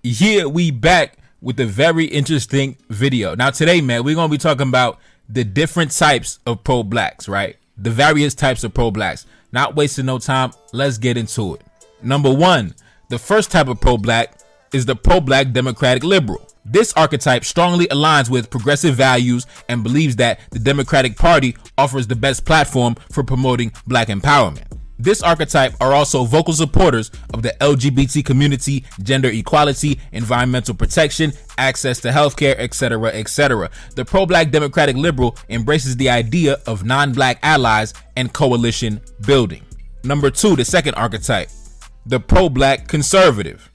Yeah, we back with a very interesting video. Now today, man, we're going to be talking about the different types of pro-blacks, right? The various types of pro-blacks. Not wasting no time, let's get into it. Number one, the first type of pro-black is the pro-black democratic liberal. This archetype strongly aligns with progressive values and believes that the Democratic Party offers the best platform for promoting black empowerment. This archetype are also vocal supporters of the LGBT community, gender equality, environmental protection, access to healthcare, etc., etc. The pro-black democratic liberal embraces the idea of non-black allies and coalition building. Number two, the second archetype, the pro-black conservative.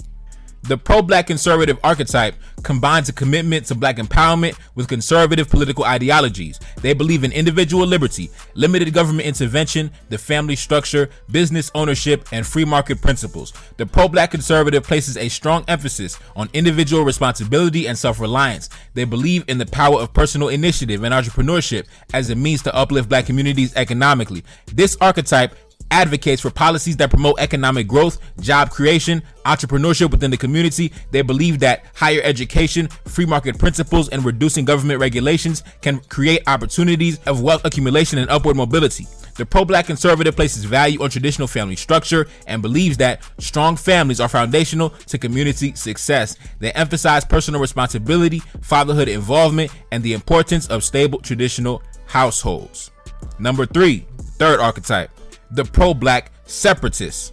The pro-black conservative archetype combines a commitment to black empowerment with conservative political ideologies. They believe in individual liberty, limited government intervention, the family structure, business ownership, and free market principles. The pro-black conservative places a strong emphasis on individual responsibility and self-reliance. They believe in the power of personal initiative and entrepreneurship as a means to uplift black communities economically. This archetype advocates for policies that promote economic growth, job creation, entrepreneurship within the community. They believe that higher education, free market principles, and reducing government regulations can create opportunities of wealth accumulation and upward mobility. The pro-black conservative places value on traditional family structure and believes that strong families are foundational to community success. They emphasize personal responsibility, fatherhood involvement, and the importance of stable traditional households. Number three, third archetype, the pro-black separatist.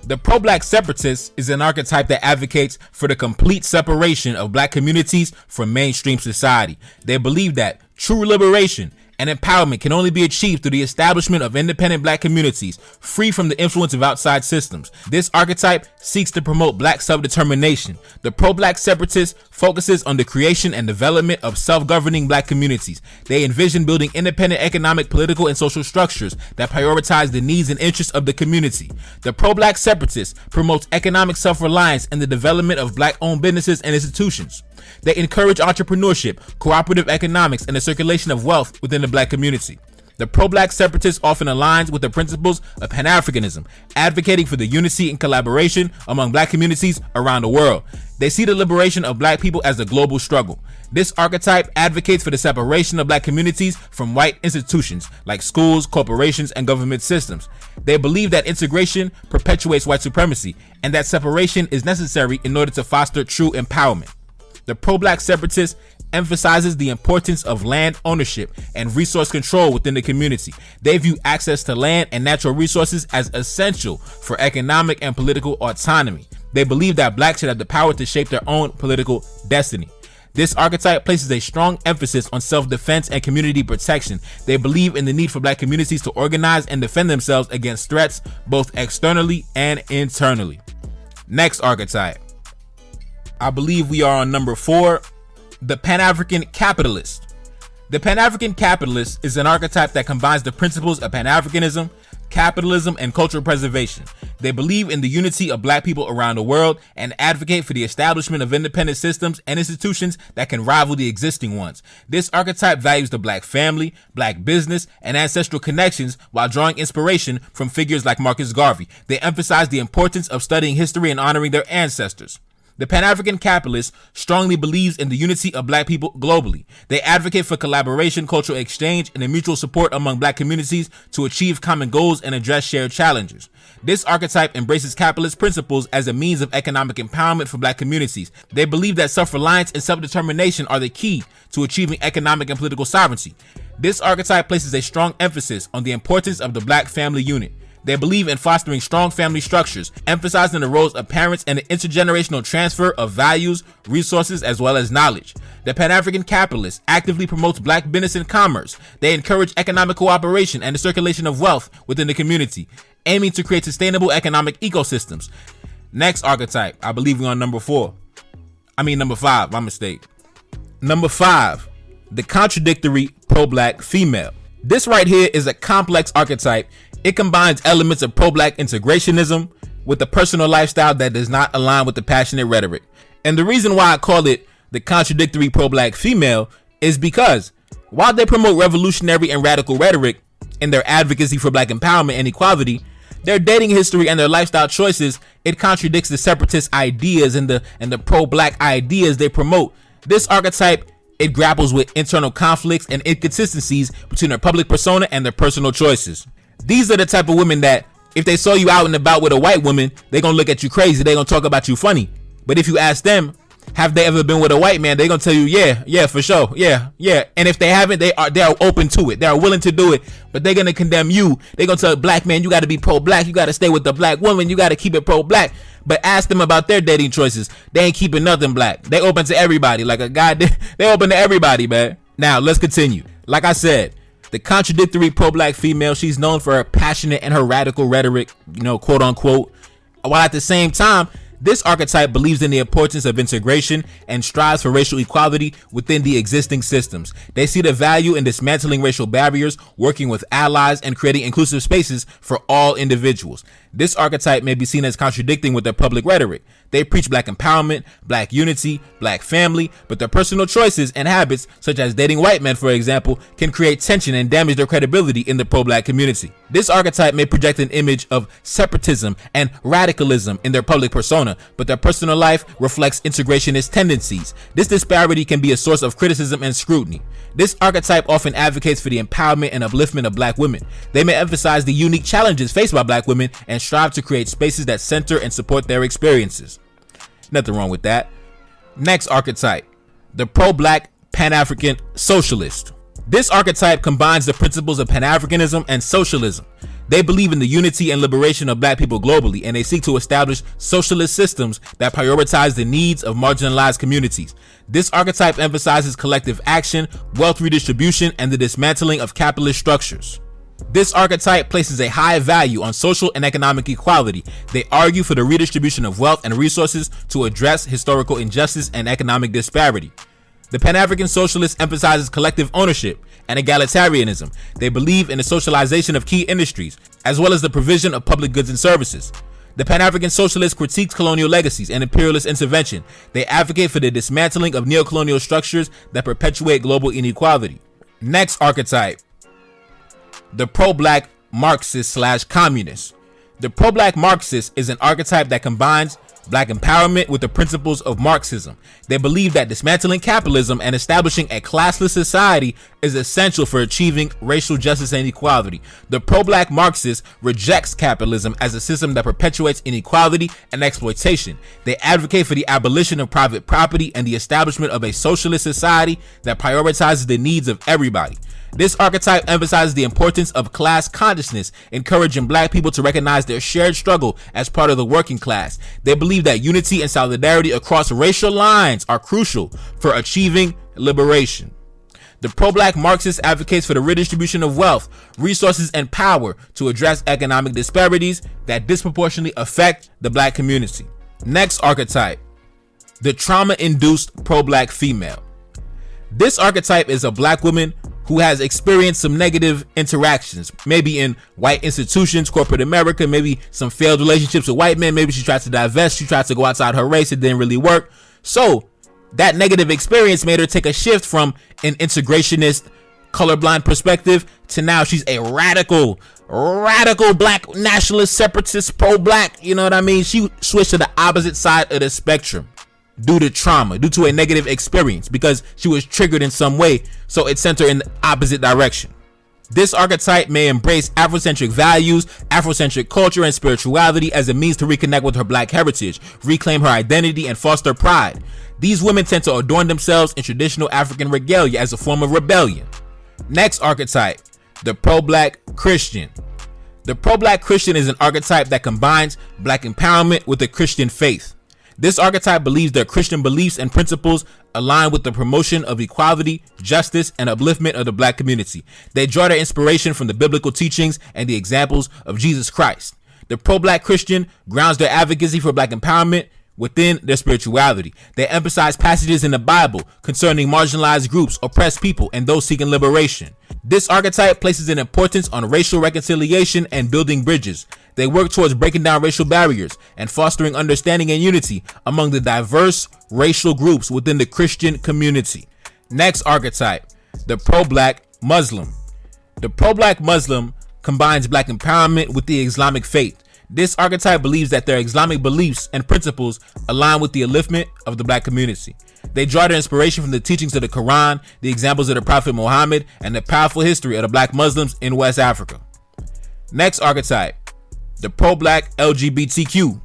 The pro-black separatist is an archetype that advocates for the complete separation of black communities from mainstream society. They believe that true liberation and empowerment can only be achieved through the establishment of independent black communities, free from the influence of outside systems. This archetype seeks to promote black self-determination. The pro-black separatist focuses on the creation and development of self-governing black communities. They envision building independent economic, political, and social structures that prioritize the needs and interests of the community. The pro-black separatist promotes economic self-reliance and the development of black-owned businesses and institutions. They encourage entrepreneurship, cooperative economics, and the circulation of wealth within the black community. The pro-black separatist often aligns with the principles of Pan-Africanism, advocating for the unity and collaboration among black communities around the world. They see the liberation of black people as a global struggle. This archetype advocates for the separation of black communities from white institutions like schools, corporations, and government systems. They believe that integration perpetuates white supremacy and that separation is necessary in order to foster true empowerment. The pro-black separatist emphasizes the importance of land ownership and resource control within the community. They view access to land and natural resources as essential for economic and political autonomy. They believe that blacks should have the power to shape their own political destiny. This archetype places a strong emphasis on self-defense and community protection. They believe in the need for black communities to organize and defend themselves against threats both externally and internally. Next archetype, I believe we are on number four, the Pan-African capitalist. The Pan-African capitalist is an archetype that combines the principles of Pan-Africanism, capitalism, and cultural preservation. They believe in the unity of black people around the world and advocate for the establishment of independent systems and institutions that can rival the existing ones. This archetype values the black family, black business, and ancestral connections while drawing inspiration from figures like Marcus Garvey. They emphasize the importance of studying history and honoring their ancestors. The Pan-African capitalist strongly believes in the unity of black people globally. They advocate for collaboration, cultural exchange, and the mutual support among black communities to achieve common goals and address shared challenges. This archetype embraces capitalist principles as a means of economic empowerment for black communities. They believe that self-reliance and self-determination are the key to achieving economic and political sovereignty. This archetype places a strong emphasis on the importance of the black family unit. They believe in fostering strong family structures, emphasizing the roles of parents and the intergenerational transfer of values, resources, as well as knowledge. The Pan-African capitalist actively promotes black business and commerce. They encourage economic cooperation and the circulation of wealth within the community, aiming to create sustainable economic ecosystems. Next archetype, I believe we're on number five, my mistake. Number five, the contradictory pro-black female. This right here is a complex archetype. It combines elements of pro-black integrationism with a personal lifestyle that does not align with the passionate rhetoric. And the reason why I call it the contradictory pro-black female is because while they promote revolutionary and radical rhetoric in their advocacy for black empowerment and equality, their dating history and their lifestyle choices, it contradicts the separatist ideas and the pro-black ideas they promote. This archetype, it grapples with internal conflicts and inconsistencies between their public persona and their personal choices. These are the type of women that if they saw you out and about with a white woman, they're gonna look at you crazy. They're gonna talk about you funny. But if you ask them, have they ever been with a white man, they're gonna tell you, yeah, for sure, yeah. And if they haven't, they are open to it. They are willing to do it, but they're gonna condemn you. They're gonna tell a black man, you gotta be pro-black, you gotta stay with the black woman, you gotta keep it pro-black. But ask them about their dating choices. They ain't keeping nothing black. They open to everybody. Like a guy, they open to everybody, man. Now let's continue. Like I said, the contradictory pro-black female, she's known for her passionate and her radical rhetoric, quote unquote, while at the same time, this archetype believes in the importance of integration and strives for racial equality within the existing systems. They see the value in dismantling racial barriers, working with allies, and creating inclusive spaces for all individuals. This archetype may be seen as contradicting with their public rhetoric. They preach black empowerment, black unity, black family, but their personal choices and habits, such as dating white men, for example, can create tension and damage their credibility in the pro-black community. This archetype may project an image of separatism and radicalism in their public persona, but their personal life reflects integrationist tendencies. This disparity can be a source of criticism and scrutiny. This archetype often advocates for the empowerment and upliftment of black women. They may emphasize the unique challenges faced by black women and strive to create spaces that center and support their experiences. Nothing wrong with that. Next archetype, the pro-black Pan-African socialist. This archetype combines the principles of Pan-Africanism and socialism. They believe in the unity and liberation of black people globally, and they seek to establish socialist systems that prioritize the needs of marginalized communities. This archetype emphasizes collective action, wealth redistribution, and the dismantling of capitalist structures. This archetype places a high value on social and economic equality. They argue for the redistribution of wealth and resources to address historical injustice and economic disparity. The Pan-African socialist emphasizes collective ownership and egalitarianism. They believe in the socialization of key industries, as well as the provision of public goods and services. The Pan-African socialist critiques colonial legacies and imperialist intervention. They advocate for the dismantling of neocolonial structures that perpetuate global inequality. Next archetype, the pro-black Marxist/communist. The pro-black Marxist is an archetype that combines black empowerment with the principles of Marxism. They believe that dismantling capitalism and establishing a classless society is essential for achieving racial justice and equality. The pro-black Marxist rejects capitalism as a system that perpetuates inequality and exploitation. They advocate for the abolition of private property and the establishment of a socialist society that prioritizes the needs of everybody. This archetype emphasizes the importance of class consciousness, encouraging black people to recognize their shared struggle as part of the working class. They believe that unity and solidarity across racial lines are crucial for achieving liberation. The pro-black Marxist advocates for the redistribution of wealth, resources, and power to address economic disparities that disproportionately affect the black community. Next archetype, the trauma-induced pro-black female. This archetype is a black woman who has experienced some negative interactions, maybe in white institutions, corporate America, maybe some failed relationships with white men, maybe she tried to divest, she tried to go outside her race, it didn't really work. So that negative experience made her take a shift from an integrationist, colorblind perspective to now she's a radical black nationalist, separatist, pro-black, you know what I mean? She switched to the opposite side of the spectrum due to trauma, due to a negative experience, because she was triggered in some way, so it sent her in the opposite direction. This archetype may embrace Afrocentric values, Afrocentric culture, and spirituality as a means to reconnect with her black heritage, reclaim her identity, and foster pride. These women tend to adorn themselves in traditional African regalia as a form of rebellion. Next archetype, the pro-black Christian. The pro-black Christian is an archetype that combines black empowerment with the Christian faith. This archetype believes their Christian beliefs and principles align with the promotion of equality, justice, and upliftment of the black community. They draw their inspiration from the biblical teachings and the examples of Jesus Christ. The pro-black Christian grounds their advocacy for black empowerment within their spirituality. They emphasize passages in the Bible concerning marginalized groups, oppressed people, and those seeking liberation. This archetype places an importance on racial reconciliation and building bridges. They work towards breaking down racial barriers and fostering understanding and unity among the diverse racial groups within the Christian community. Next archetype, the pro-black Muslim. The pro-black Muslim combines black empowerment with the Islamic faith. This archetype believes that their Islamic beliefs and principles align with the upliftment of the black community. They draw their inspiration from the teachings of the Quran, the examples of the Prophet Muhammad, and the powerful history of the black Muslims in West Africa. Next archetype, the pro-black LGBTQ.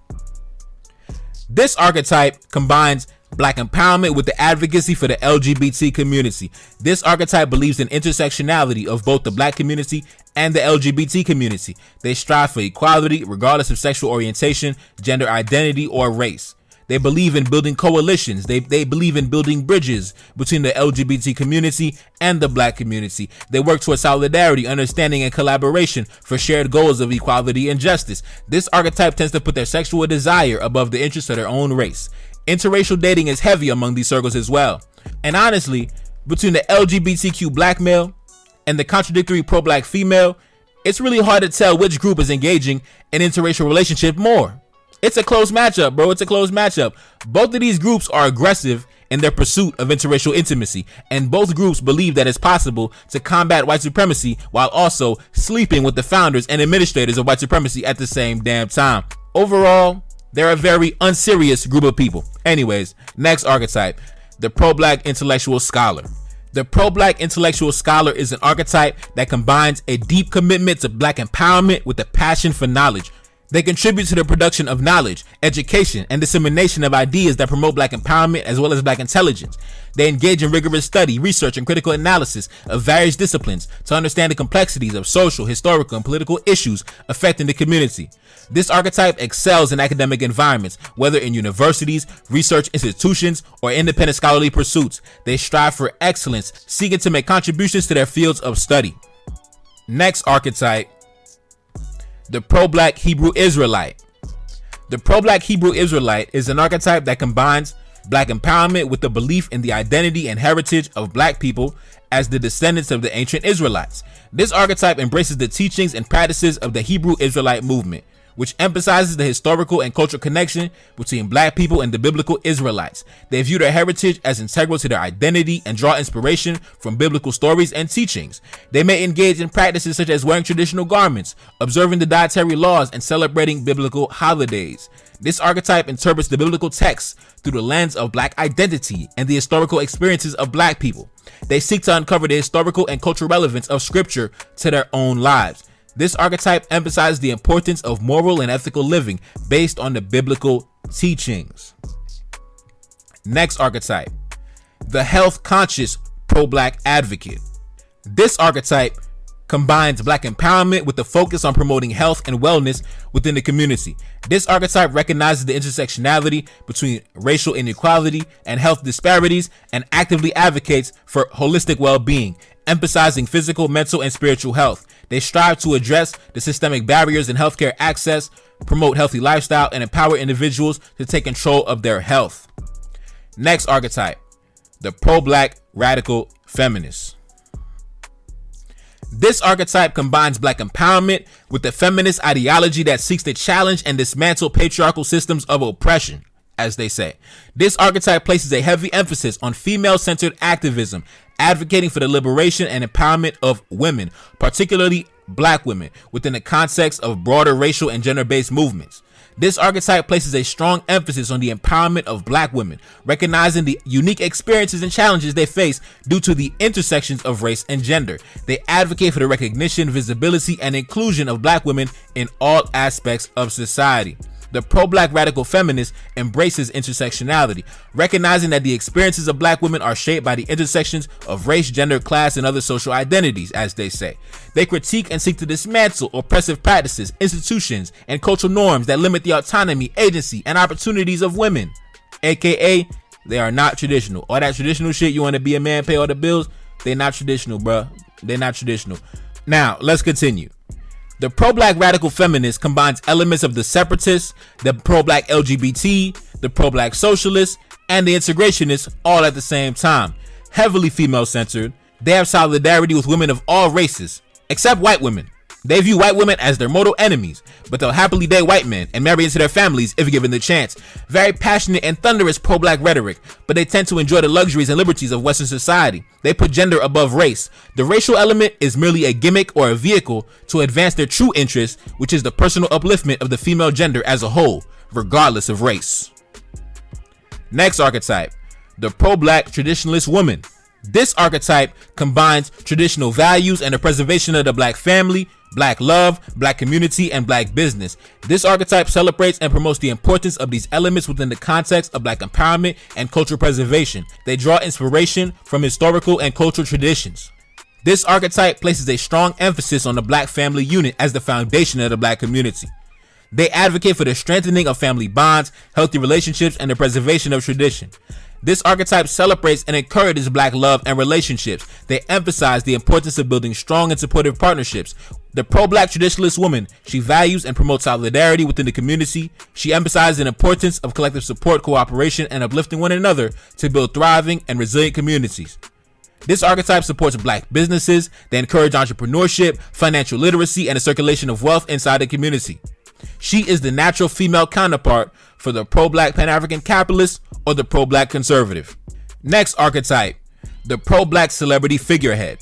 This archetype combines black empowerment with the advocacy for the LGBT community. This archetype believes in intersectionality of both the black community and the LGBT community. They strive for equality regardless of sexual orientation, gender identity, or race. They believe in building coalitions. They believe in building bridges between the LGBT community and the black community. They work towards solidarity, understanding, and collaboration for shared goals of equality and justice. This archetype tends to put their sexual desire above the interests of their own race. Interracial dating is heavy among these circles as well. And honestly, between the LGBTQ black male and the contradictory pro-black female, it's really hard to tell which group is engaging in interracial relationship more. It's a close matchup, bro. It's a close matchup. Both of these groups are aggressive in their pursuit of interracial intimacy, and both groups believe that it's possible to combat white supremacy while also sleeping with the founders and administrators of white supremacy at the same damn time. Overall, they're a very unserious group of people. Anyways, next archetype, the pro-black intellectual scholar. The pro-black intellectual scholar is an archetype that combines a deep commitment to black empowerment with a passion for knowledge. They contribute to the production of knowledge, education, and dissemination of ideas that promote black empowerment as well as black intelligence. They engage in rigorous study, research, and critical analysis of various disciplines to understand the complexities of social, historical, and political issues affecting the community. This archetype excels in academic environments, whether in universities, research institutions, or independent scholarly pursuits. They strive for excellence, seeking to make contributions to their fields of study. Next archetype, the pro-black Hebrew Israelite. The pro-black Hebrew Israelite is an archetype that combines black empowerment with the belief in the identity and heritage of black people as the descendants of the ancient Israelites. This archetype embraces the teachings and practices of the Hebrew Israelite movement, which emphasizes the historical and cultural connection between black people and the biblical Israelites. They view their heritage as integral to their identity and draw inspiration from biblical stories and teachings. They may engage in practices such as wearing traditional garments, observing the dietary laws, and celebrating biblical holidays. This archetype interprets the biblical text through the lens of black identity and the historical experiences of black people. They seek to uncover the historical and cultural relevance of scripture to their own lives. This archetype emphasizes the importance of moral and ethical living based on the biblical teachings. Next archetype, the health-conscious pro-black advocate. This archetype combines black empowerment with the focus on promoting health and wellness within the community. This archetype recognizes the intersectionality between racial inequality and health disparities and actively advocates for holistic well-being, emphasizing physical, mental, and spiritual health. They strive to address the systemic barriers in healthcare access, promote healthy lifestyle, and empower individuals to take control of their health. Next archetype, the pro-black radical feminist. This archetype combines black empowerment with the feminist ideology that seeks to challenge and dismantle patriarchal systems of oppression, as they say. This archetype places a heavy emphasis on female-centered activism, advocating for the liberation and empowerment of women, particularly black women, within the context of broader racial and gender-based movements. This archetype places a strong emphasis on the empowerment of black women, recognizing the unique experiences and challenges they face due to the intersections of race and gender. They advocate for the recognition, visibility, and inclusion of black women in all aspects of society. The pro-black radical feminist embraces intersectionality, recognizing that the experiences of black women are shaped by the intersections of race, gender, class, and other social identities, as they say. They critique and seek to dismantle oppressive practices, institutions, and cultural norms that limit the autonomy, agency, and opportunities of women. AKA, they are not traditional. All that traditional shit, you want to be a man, pay all the bills, they're not traditional, bruh. They're not traditional. Now, let's continue. The pro-black radical feminist combines elements of the separatists, the pro-black LGBT, the pro-black socialists, and the integrationists all at the same time. Heavily female-centered, they have solidarity with women of all races, except white women. They view white women as their mortal enemies, but they'll happily date white men and marry into their families if given the chance. Very passionate and thunderous pro-black rhetoric, but they tend to enjoy the luxuries and liberties of Western society. They put gender above race. The racial element is merely a gimmick or a vehicle to advance their true interest, which is the personal upliftment of the female gender as a whole, regardless of race. Next archetype, the pro-black traditionalist woman. This archetype combines traditional values and the preservation of the black family, black love, black community, and black business. This archetype celebrates and promotes the importance of these elements within the context of black empowerment and cultural preservation. They draw inspiration from historical and cultural traditions. This archetype places a strong emphasis on the black family unit as the foundation of the black community. They advocate for the strengthening of family bonds, healthy relationships, and the preservation of tradition. This archetype celebrates and encourages black love and relationships. They emphasize the importance of building strong and supportive partnerships. The pro-black traditionalist woman, she values and promotes solidarity within the community. She emphasizes the importance of collective support, cooperation, and uplifting one another to build thriving and resilient communities. This archetype supports black businesses. They encourage entrepreneurship, financial literacy, and the circulation of wealth inside the community. She is the natural female counterpart for the pro-black Pan-African capitalist or the pro-black conservative. Next archetype, the pro-black celebrity figurehead.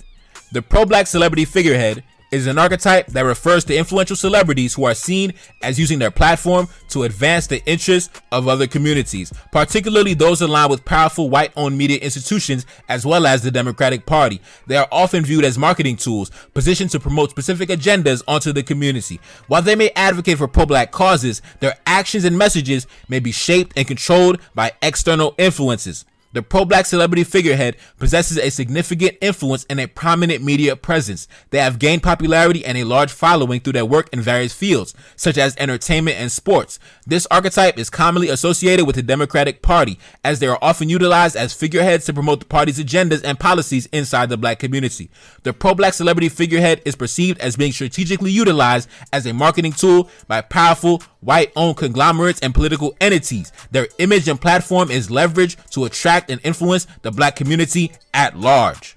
The pro-black celebrity figurehead is an archetype that refers to influential celebrities who are seen as using their platform to advance the interests of other communities, particularly those aligned with powerful white-owned media institutions as well as the Democratic Party. They are often viewed as marketing tools, positioned to promote specific agendas onto the community. While they may advocate for pro-black causes, their actions and messages may be shaped and controlled by external influences. The pro-black celebrity figurehead possesses a significant influence and a prominent media presence. They have gained popularity and a large following through their work in various fields, such as entertainment and sports. This archetype is commonly associated with the Democratic Party, as they are often utilized as figureheads to promote the party's agendas and policies inside the black community. The pro-black celebrity figurehead is perceived as being strategically utilized as a marketing tool by powerful white-owned conglomerates and political entities. Their image and platform is leveraged to attract and influence the black community at large.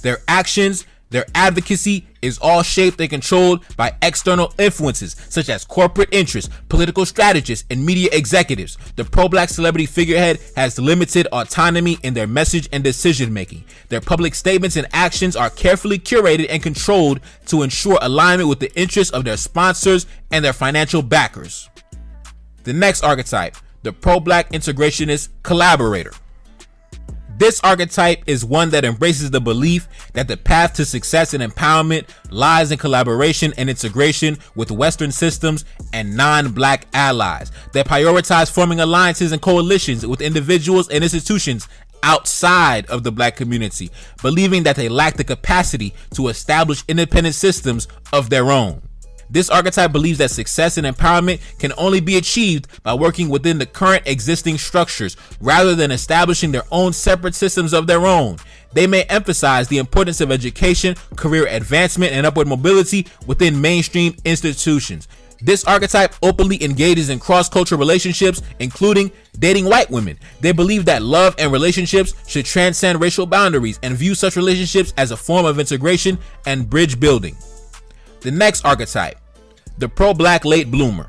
Their actions, their advocacy is all shaped and controlled by external influences such as corporate interests, political strategists, and media executives. The pro-black celebrity figurehead has limited autonomy in their message and decision making. Their public statements and actions are carefully curated and controlled to ensure alignment with the interests of their sponsors and their financial backers. The next archetype, the pro-black integrationist collaborator. This archetype is one that embraces the belief that the path to success and empowerment lies in collaboration and integration with Western systems and non-black allies. They prioritize forming alliances and coalitions with individuals and institutions outside of the black community, believing that they lack the capacity to establish independent systems of their own. This archetype believes that success and empowerment can only be achieved by working within the current existing structures rather than establishing their own separate systems of their own. They may emphasize the importance of education, career advancement, and upward mobility within mainstream institutions. This archetype openly engages in cross-cultural relationships, including dating white women. They believe that love and relationships should transcend racial boundaries and view such relationships as a form of integration and bridge building. The next archetype, the pro-black late bloomer.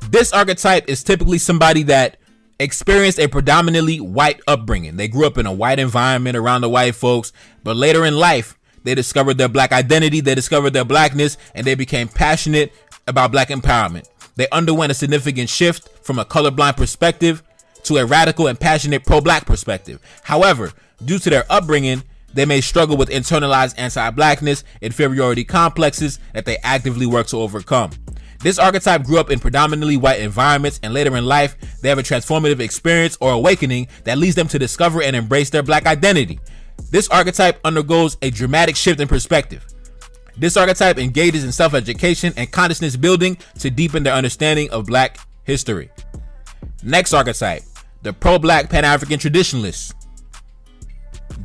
This archetype is typically somebody that experienced a predominantly white upbringing. They grew up in a white environment around the white folks, but later in life, they discovered their black identity, they discovered their blackness, and they became passionate about black empowerment. They underwent a significant shift from a colorblind perspective to a radical and passionate pro-black perspective. However, due to their upbringing, they may struggle with internalized anti-blackness, inferiority complexes that they actively work to overcome. This archetype grew up in predominantly white environments, and later in life, they have a transformative experience or awakening that leads them to discover and embrace their black identity. This archetype undergoes a dramatic shift in perspective. This archetype engages in self-education and consciousness building to deepen their understanding of black history. Next archetype, the pro-black Pan-African traditionalist.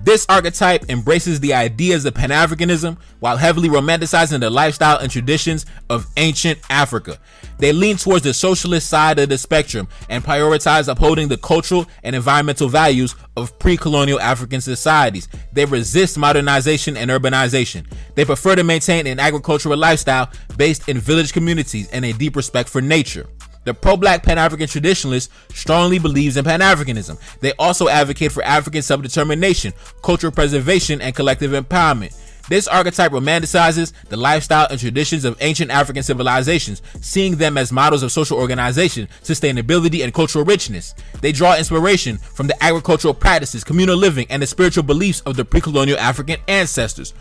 This archetype embraces the ideas of Pan-Africanism while heavily romanticizing the lifestyle and traditions of ancient Africa. They lean towards the socialist side of the spectrum and prioritize upholding the cultural and environmental values of pre-colonial African societies. They resist modernization and urbanization. They prefer to maintain an agricultural lifestyle based in village communities and a deep respect for nature. The pro-black Pan-African traditionalist strongly believes in Pan-Africanism. They also advocate for African self-determination, cultural preservation, and collective empowerment. This archetype romanticizes the lifestyle and traditions of ancient African civilizations, seeing them as models of social organization, sustainability, and cultural richness. They draw inspiration from the agricultural practices, communal living, and the spiritual beliefs of the pre-colonial African ancestors.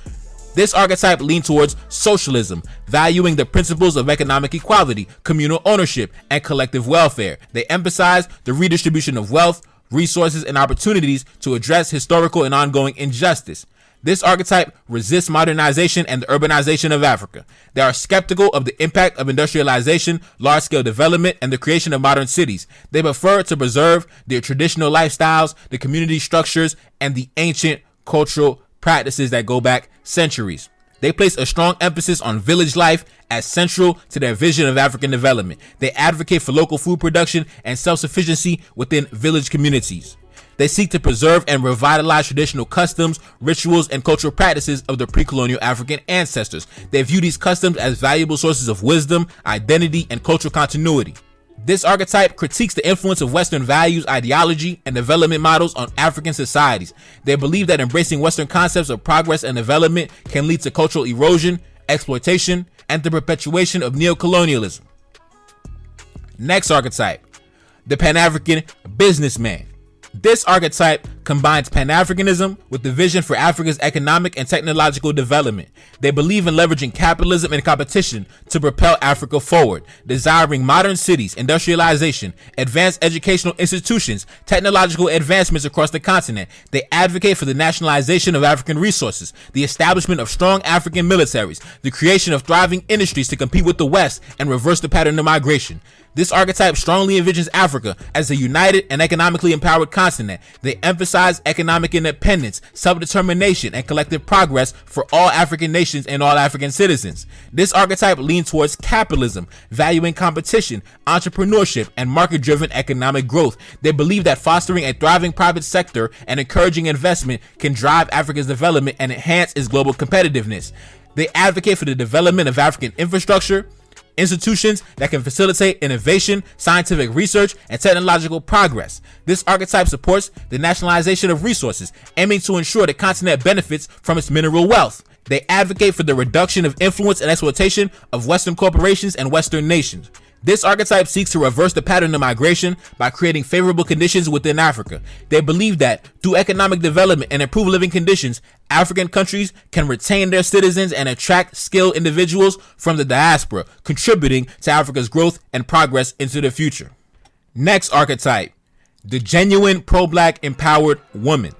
This archetype leans towards socialism, valuing the principles of economic equality, communal ownership, and collective welfare. They emphasize the redistribution of wealth, resources, and opportunities to address historical and ongoing injustice. This archetype resists modernization and the urbanization of Africa. They are skeptical of the impact of industrialization, large-scale development, and the creation of modern cities. They prefer to preserve their traditional lifestyles, the community structures, and the ancient cultural practices that go back centuries. They place a strong emphasis on village life as central to their vision of African development. They advocate for local food production and self-sufficiency within village communities. They seek to preserve and revitalize traditional customs, rituals, and cultural practices of the pre-colonial African ancestors. They view these customs as valuable sources of wisdom, identity, and cultural continuity. This archetype critiques the influence of Western values, ideology, and development models on African societies. They believe that embracing Western concepts of progress and development can lead to cultural erosion, exploitation, and the perpetuation of neocolonialism. Next archetype, the Pan-African businessman. This archetype combines Pan-Africanism with the vision for Africa's economic and technological development. They believe in leveraging capitalism and competition to propel Africa forward, desiring modern cities, industrialization, advanced educational institutions, technological advancements across the continent. They advocate for the nationalization of African resources, the establishment of strong African militaries, the creation of thriving industries to compete with the West and reverse the pattern of migration. This archetype strongly envisions Africa as a united and economically empowered continent. They emphasize economic independence, self-determination, and collective progress for all African nations and all African citizens. This archetype leans towards capitalism, valuing competition, entrepreneurship, and market-driven economic growth. They believe that fostering a thriving private sector and encouraging investment can drive Africa's development and enhance its global competitiveness. They advocate for the development of African infrastructure, institutions that can facilitate innovation, scientific research, and technological progress. This archetype supports the nationalization of resources, aiming to ensure the continent benefits from its mineral wealth. They advocate for the reduction of influence and exploitation of Western corporations and Western nations. This archetype seeks to reverse the pattern of migration by creating favorable conditions within Africa. They believe that through economic development and improved living conditions, African countries can retain their citizens and attract skilled individuals from the diaspora, contributing to Africa's growth and progress into the future. Next archetype, the genuine pro-black empowered woman.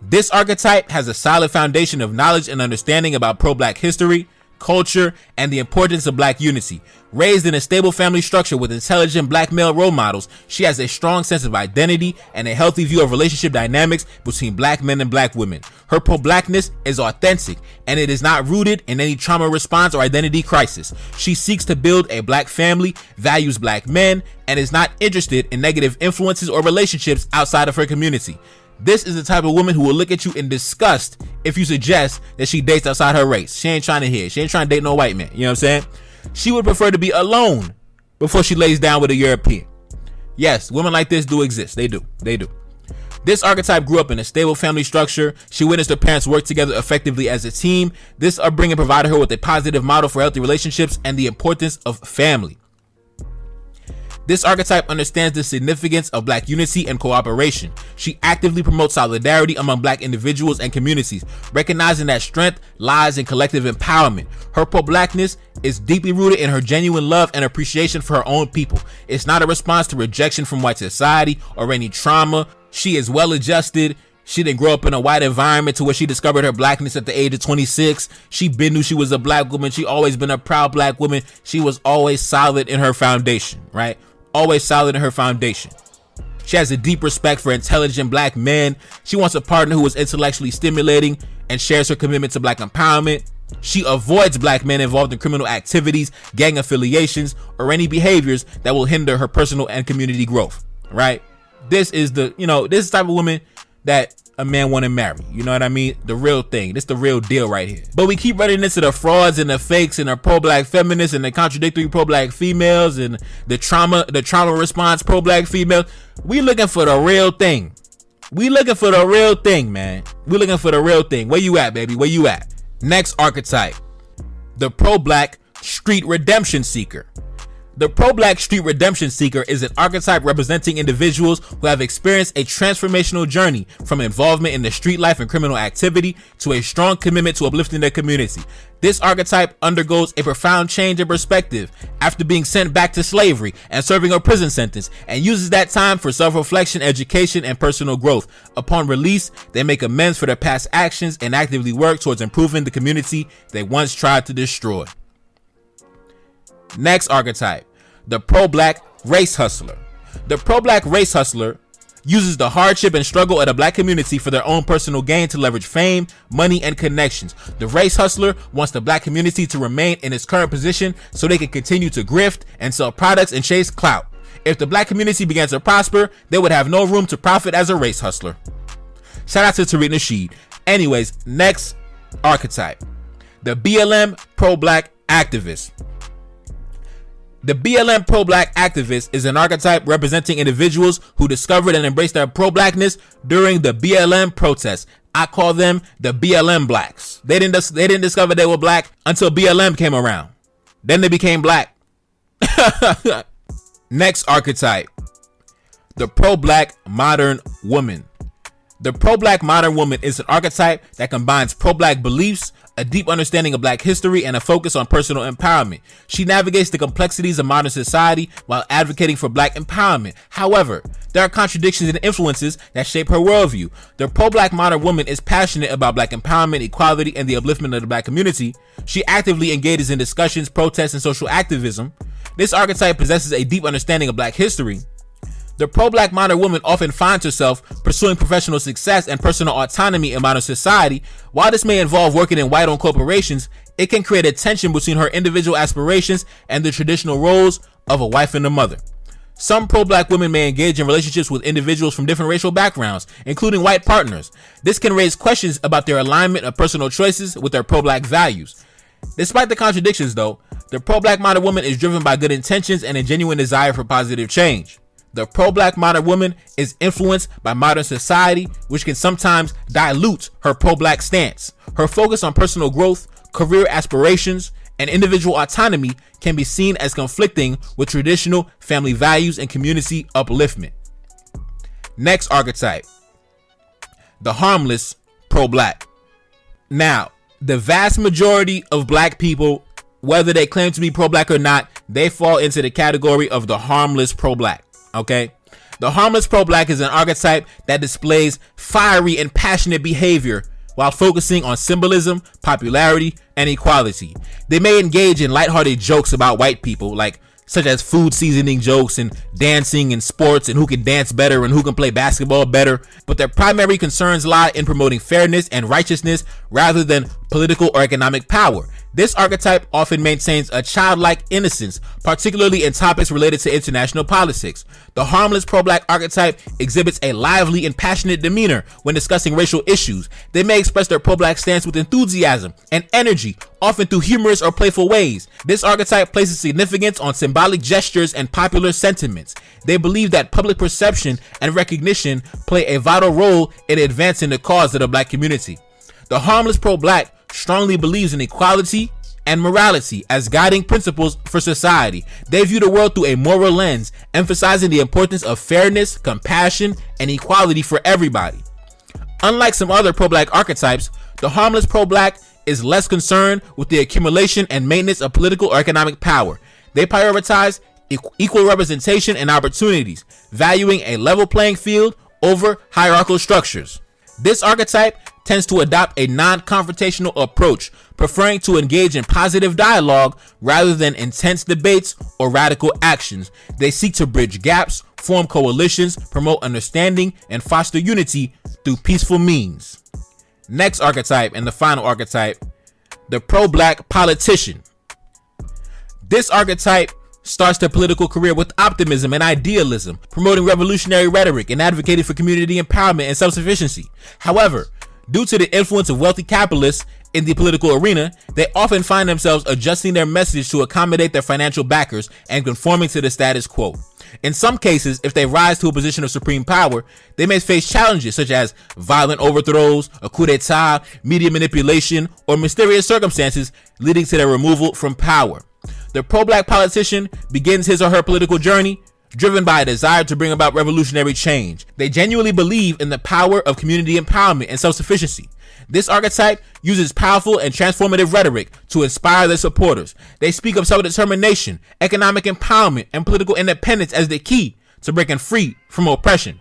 This archetype has a solid foundation of knowledge and understanding about pro-black history, culture, and the importance of black unity. Raised in a stable family structure with intelligent black male role models, she has a strong sense of identity and a healthy view of relationship dynamics between black men and black women. Her pro-blackness is authentic, and it is not rooted in any trauma response or identity crisis. She seeks to build a black family, values black men, and is not interested in negative influences or relationships outside of her community. This is the type of woman who will look at you in disgust if you suggest that she dates outside her race. She ain't trying to hear. She ain't trying to date no white man. You know what I'm saying? She would prefer to be alone before she lays down with a European. Yes, women like this do exist. They do. They do. This archetype grew up in a stable family structure. She witnessed her parents work together effectively as a team. This upbringing provided her with a positive model for healthy relationships and the importance of family. This archetype understands the significance of black unity and cooperation. She actively promotes solidarity among black individuals and communities, recognizing that strength lies in collective empowerment. Her pro-blackness is deeply rooted in her genuine love and appreciation for her own people. It's not a response to rejection from white society or any trauma. She is well adjusted. She didn't grow up in a white environment to where she discovered her blackness at the age of 26. She been knew she was a black woman. She always been a proud black woman. She was always solid in her foundation, right? Always solid in her foundation. She has a deep respect for intelligent black men. She wants a partner who is intellectually stimulating and shares her commitment to black empowerment. She avoids black men involved in criminal activities, gang affiliations, or any behaviors that will hinder her personal and community growth, right? This is the, this is the type of woman that a man want to marry. You know what I mean? The real thing. This the real deal right here. But we keep running into the frauds and the fakes and the pro-black feminists and the contradictory pro-black females and the trauma response pro-black females. We looking for the real thing. We looking for the real thing, man. We looking for the real thing. Where you at, baby? Where you at? Next archetype, the pro-black street redemption seeker. The pro-black street redemption seeker is an archetype representing individuals who have experienced a transformational journey from involvement in the street life and criminal activity to a strong commitment to uplifting their community. This archetype undergoes a profound change in perspective after being sent back to slavery and serving a prison sentence, and uses that time for self-reflection, education, and personal growth. Upon release, they make amends for their past actions and actively work towards improving the community they once tried to destroy. Next archetype, the pro-black race hustler. The pro-black race hustler uses the hardship and struggle of the black community for their own personal gain to leverage fame, money, and connections. The race hustler wants the black community to remain in its current position so they can continue to grift and sell products and chase clout. If the black community began to prosper, they would have no room to profit as a race hustler. Shout out to Tariq Nasheed. Anyways, next archetype, the BLM pro-black activist. The BLM pro-black activist is an archetype representing individuals who discovered and embraced their pro-blackness during the BLM protests. I call them the BLM blacks. They didn't discover they were black until BLM came around. Then they became black. Next archetype, the pro-black modern woman. The pro-black modern woman is an archetype that combines pro-black beliefs, a deep understanding of black history, and a focus on personal empowerment. She navigates the complexities of modern society while advocating for black empowerment. However, there are contradictions and influences that shape her worldview. The pro-black modern woman is passionate about black empowerment, equality, and the upliftment of the black community. She actively engages in discussions, protests, and social activism. This archetype possesses a deep understanding of black history. The pro-black modern woman often finds herself pursuing professional success and personal autonomy in modern society. While this may involve working in white-owned corporations, it can create a tension between her individual aspirations and the traditional roles of a wife and a mother. Some pro-black women may engage in relationships with individuals from different racial backgrounds, including white partners. This can raise questions about their alignment of personal choices with their pro-black values. Despite the contradictions, though, the pro-black modern woman is driven by good intentions and a genuine desire for positive change. The pro-black modern woman is influenced by modern society, which can sometimes dilute her pro-black stance. Her focus on personal growth, career aspirations, and individual autonomy can be seen as conflicting with traditional family values and community upliftment. Next archetype, the harmless pro-black. Now, the vast majority of black people, whether they claim to be pro-black or not, they fall into the category of the harmless pro-black. Okay, the harmless pro-black is an archetype that displays fiery and passionate behavior while focusing on symbolism, popularity, and equality. They may engage in lighthearted jokes about white people, such as food seasoning jokes and dancing and sports and who can dance better and who can play basketball better, but their primary concerns lie in promoting fairness and righteousness rather than political or economic power. This archetype often maintains a childlike innocence, particularly in topics related to international politics. The harmless pro-black archetype exhibits a lively and passionate demeanor when discussing racial issues. They may express their pro-black stance with enthusiasm and energy, often through humorous or playful ways. This archetype places significance on symbolic gestures and popular sentiments. They believe that public perception and recognition play a vital role in advancing the cause of the black community. The harmless pro-black strongly believes in equality and morality as guiding principles for society. They view the world through a moral lens, emphasizing the importance of fairness, compassion, and equality for everybody. Unlike some other pro-black archetypes, the harmless pro-black is less concerned with the accumulation and maintenance of political or economic power. They prioritize equal representation and opportunities, valuing a level playing field over hierarchical structures. This archetype tends to adopt a non-confrontational approach, preferring to engage in positive dialogue rather than intense debates or radical actions. They seek to bridge gaps, form coalitions, promote understanding, and foster unity through peaceful means. Next archetype, and the final archetype, the pro-black politician. This archetype starts their political career with optimism and idealism, promoting revolutionary rhetoric and advocating for community empowerment and self-sufficiency. However, due to the influence of wealthy capitalists in the political arena, they often find themselves adjusting their message to accommodate their financial backers and conforming to the status quo. In some cases, if they rise to a position of supreme power, they may face challenges such as violent overthrows, a coup d'etat, media manipulation, or mysterious circumstances leading to their removal from power. The pro-black politician begins his or her political journey driven by a desire to bring about revolutionary change. They genuinely believe in the power of community empowerment and self-sufficiency. This archetype uses powerful and transformative rhetoric to inspire their supporters. They speak of self-determination, economic empowerment, and political independence as the key to breaking free from oppression.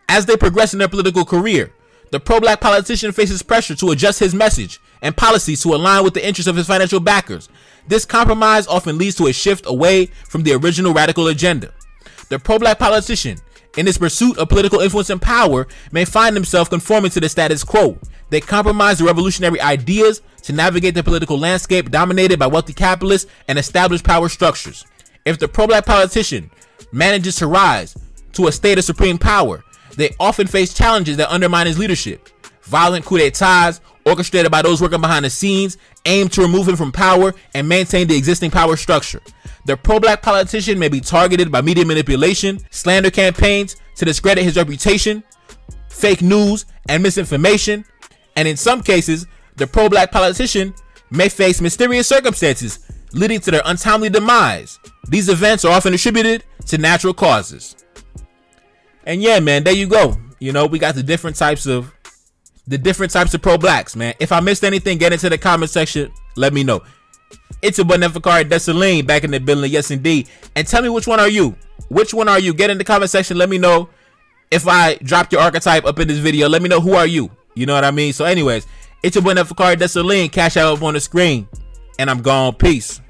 As they progress in their political career, the pro-black politician faces pressure to adjust his message and policies to align with the interests of his financial backers. This compromise often leads to a shift away from the original radical agenda. The pro-black politician, in his pursuit of political influence and power, may find himself conforming to the status quo. They compromise the revolutionary ideas to navigate the political landscape dominated by wealthy capitalists and established power structures. If the pro-black politician manages to rise to a state of supreme power, they often face challenges that undermine his leadership. Violent coup d'etats, orchestrated by those working behind the scenes, aim to remove him from power and maintain the existing power structure. The pro-black politician may be targeted by media manipulation, slander campaigns to discredit his reputation, fake news, and misinformation. And in some cases, the pro-black politician may face mysterious circumstances leading to their untimely demise. These events are often attributed to natural causes. And yeah, man, there you go. You know, we got the different types of pro-blacks, man. If I missed anything, get into the comment section. Let me know. It's your boy NelsonAmadeus back in the building. Yes, indeed. And tell me, which one are you? Which one are you? Get in the comment section. Let me know if I dropped your archetype up in this video. Let me know, who are you? You know what I mean? So anyways, it's your boy NelsonAmadeus. Cash out up on the screen. And I'm gone. Peace.